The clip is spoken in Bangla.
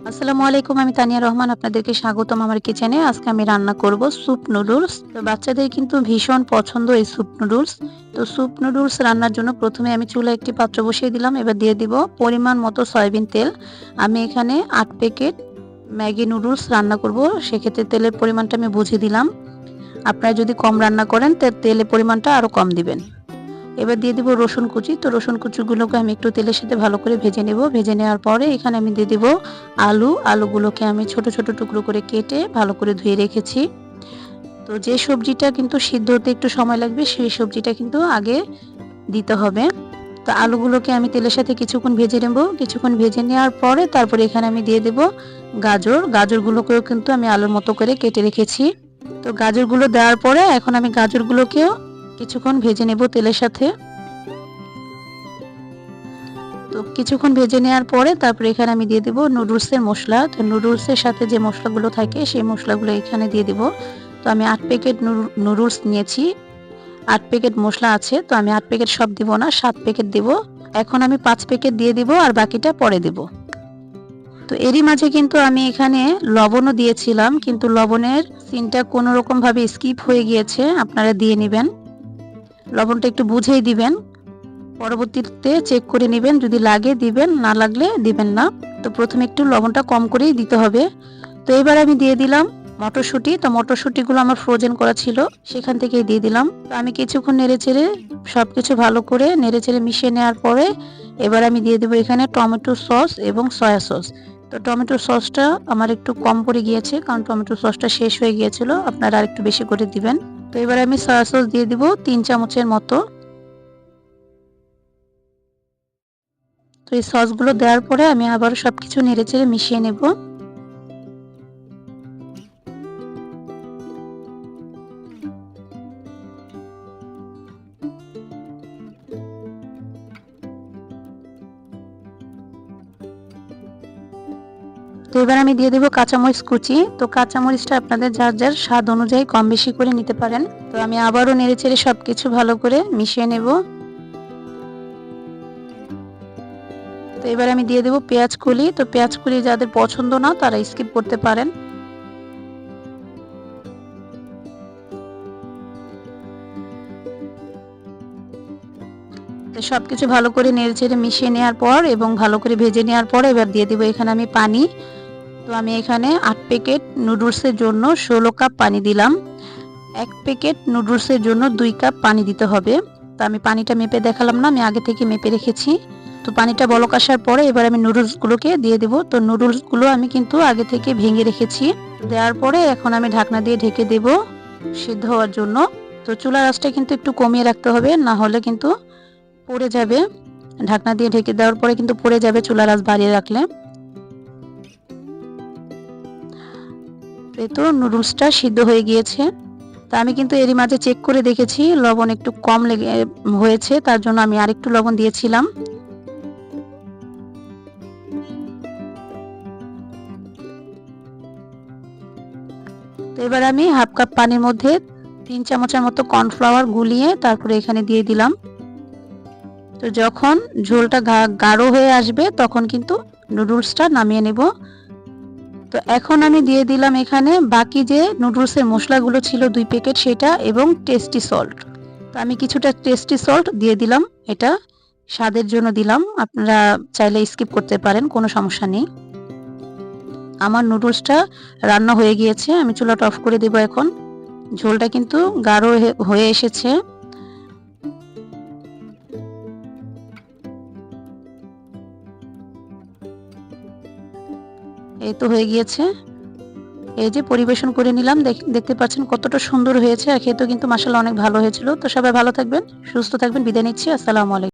আসসালামু আলাইকুম, আমি তানিয়া রহমান আপনাদেরকে স্বাগতম আমার কিচেনে। আজকে আমি রান্না করব স্যুপ নুডলস। তো বাচ্চাদের কিন্তু ভীষণ পছন্দ এই স্যুপ নুডলস। তো স্যুপ নুডলস রান্নার জন্য প্রথমে আমি চুলায় একটি পাত্র বসিয়ে দিলাম। এবার দিয়ে দিব পরিমাণ মতো সয়াবিন তেল। আমি এখানে 8 প্যাকেট ম্যাগি নুডলস রান্না করব, সেক্ষেত্রে তেলের পরিমাণটা আমি বুঝে দিলাম। আপনারা যদি কম রান্না করেন তেলের পরিমাণটা আরও কম দিবেন। এবার দিয়ে দিব রসুন কুচি। তো রসুন কুচিগুলোকে আমি একটু তেলের সাথে ভালো করে ভেজে নেব। ভেজে নেওয়ার পরে এখানে আমি দিয়ে দিব আলুগুলোকে আমি ছোট ছোট টুকরো করে কেটে ভালো করে ধুয়ে রেখেছি। তো যে সবজিটা কিন্তু সিদ্ধ হতে একটু সময় লাগবে সেই সবজিটা কিন্তু আগে দিতে হবে। তো আলুগুলোকে আমি তেলের সাথে কিছুক্ষণ ভেজে নেব। কিছুক্ষণ ভেজে নেওয়ার পরে তারপরে এখানে আমি দিয়ে দেব গাজরগুলোকেও কিন্তু আমি আলুর মতো করে কেটে রেখেছি। তো গাজরগুলো দেওয়ার পরে এখন আমি গাজরগুলোকেও কিছুক্ষণ ভেজে নেব তেলের সাথে। তো কিছুক্ষণ ভেজে নেওয়ার পরে তারপরে এখানে আমি দিয়ে দেব নুডলসের মশলা। তো নুডলসের সাথে যে মশলাগুলো থাকে সেই মশলাগুলো এখানে দিয়ে দেব। তো আমি 8 প্যাকেট নুডলস নিয়েছি। 8 প্যাকেট মশলা আছে, তো আমি 8 প্যাকেট সব দিব না, 7 প্যাকেট দেব। এখন আমি 5 প্যাকেট দিয়ে দিব আর বাকিটা পরে দেব। তো এরই মাঝে কিন্তু আমি এখানে লবণও দিয়েছিলাম, কিন্তু লবণের সিনটা কোনো রকম ভাবে স্কিপ হয়ে গিয়েছে। আপনারা দিয়ে নেবেন, লবণটা একটু বুঝেই দিবেন। পরবর্তীতে চেক করে নেবেন, যদি লাগে দিবেন, না লাগলে দিবেন না। তো প্রথমে একটু লবণটা কম করেই দিতে হবে। তো এবার আমি দিয়ে দিলাম মটরশুঁটি। তো মটরশুঁটিগুলো আমার ফ্রোজেন করা ছিল, সেখান থেকেই দিয়ে দিলাম। তো আমি কিছুক্ষণ নেড়েচেড়ে সবকিছু ভালো করে নেড়েচেড়ে মিশিয়ে নেওয়ার পরে এবার আমি দিয়ে দেবো এখানে টমেটো সস এবং সয়া সস। তো টমেটো সসটা আমার একটু কম পড়ে গিয়েছে, কারণ টমেটো সসটা শেষ হয়ে গিয়েছিল, আপনারা আরেকটু বেশি করে দিবেন। তো এবার আমি সয়া সস দিয়ে দিব 3 চামচের মতো। তো এই সসগুলো দেওয়ার পরে আমি আবার সবকিছু নেড়েচেড়ে মিশিয়ে নেব। তো এবার আমি দিয়ে দেব কাঁচামরিচ কুচি। তো কাঁচামরিচটা আপনাদের যার যার স্বাদ অনুযায়ী কম বেশি করে নিতে পারেন। তো আমি আবারও নেড়েচেড়ে সবকিছু ভালো করে মিশিয়ে নেব। তো এবার আমি দিয়ে দেব পেঁয়াজ কলি। তো পেঁয়াজ কলি যাদের পছন্দ না তারা স্কিপ করতে পারেন। তো সবকিছু ভালো করে নেড়েচেড়ে মিশিয়ে নেওয়ার পর এবং ভালো করে ভেজে নেওয়ার পর এবার দিয়ে দেব এখানে আমি পানি। তো আমি এখানে 8 প্যাকেট নুডলসের জন্য 16 কাপ পানি দিলাম। 1 প্যাকেট নুডলসের জন্য 2 কাপ পানি দিতে হবে। তো আমি পানিটা মেপে দেখালাম না, আমি আগে থেকে মেপে রেখেছি। তো পানিটা বলক আসার পরে এবার আমি নুডলসগুলোকে দিয়ে দেব। তো নুডলসগুলো আমি কিন্তু আগে থেকে ভেঙে রেখেছি। দেওয়ার পরে এখন আমি ঢাকনা দিয়ে ঢেকে দেব সিদ্ধ হওয়ার জন্য। তো চুলার আঁচটা কিন্তু একটু কমিয়ে রাখতে হবে, না হলে কিন্তু পড়ে যাবে। ঢাকনা দিয়ে ঢেকে দেওয়ার পরে কিন্তু পড়ে যাবে চুলার আঁচ বাড়িয়ে রাখলে। এই তো নুডলসটা সিদ্ধ হয়ে গিয়েছে। তা আমি কিন্তু এরই মাঝে চেক করে দেখেছি লবণ একটু কম হয়েছে, তার জন্য আমি আরেকটু লবণ দিয়েছিলাম। তো এবার আমি হাফ কাপ পানির মধ্যে 3 চামচের মতো কর্নফ্লাওয়ার গুলিয়ে তারপরে এখানে দিয়ে দিলাম। তো যখন ঝোলটা গাঢ় হয়ে আসবে তখন কিন্তু নুডলসটা নামিয়ে নেব। তো এখন আমি দিয়ে দিলাম এখানে বাকি যে নুডলসের মশলাগুলো ছিল 2 প্যাকেট সেটা এবং টেস্টি সল্ট। তো আমি কিছুটা টেস্টি সল্ট দিয়ে দিলাম, এটা স্বাদের জন্য দিলাম, আপনারা চাইলে স্কিপ করতে পারেন, কোনো সমস্যা নেই। আমার নুডলসটা রান্না হয়ে গিয়েছে, আমি চুলাটা অফ করে দেব এখন। ঝোলটা কিন্তু গাঢ় হয়ে এসেছে। এই তো হয়ে গিয়েছে। এই যে পরিবেশন করে নিলাম, দেখতে পাচ্ছেন কতটা সুন্দর হয়েছে, আর খেতেও কিন্তু মাশাআল্লাহ অনেক ভালো হয়েছিল। তো সবাই ভালো থাকবেন, সুস্থ থাকবেন, বিদায় নিচ্ছি। আসসালামু আলাইকুম।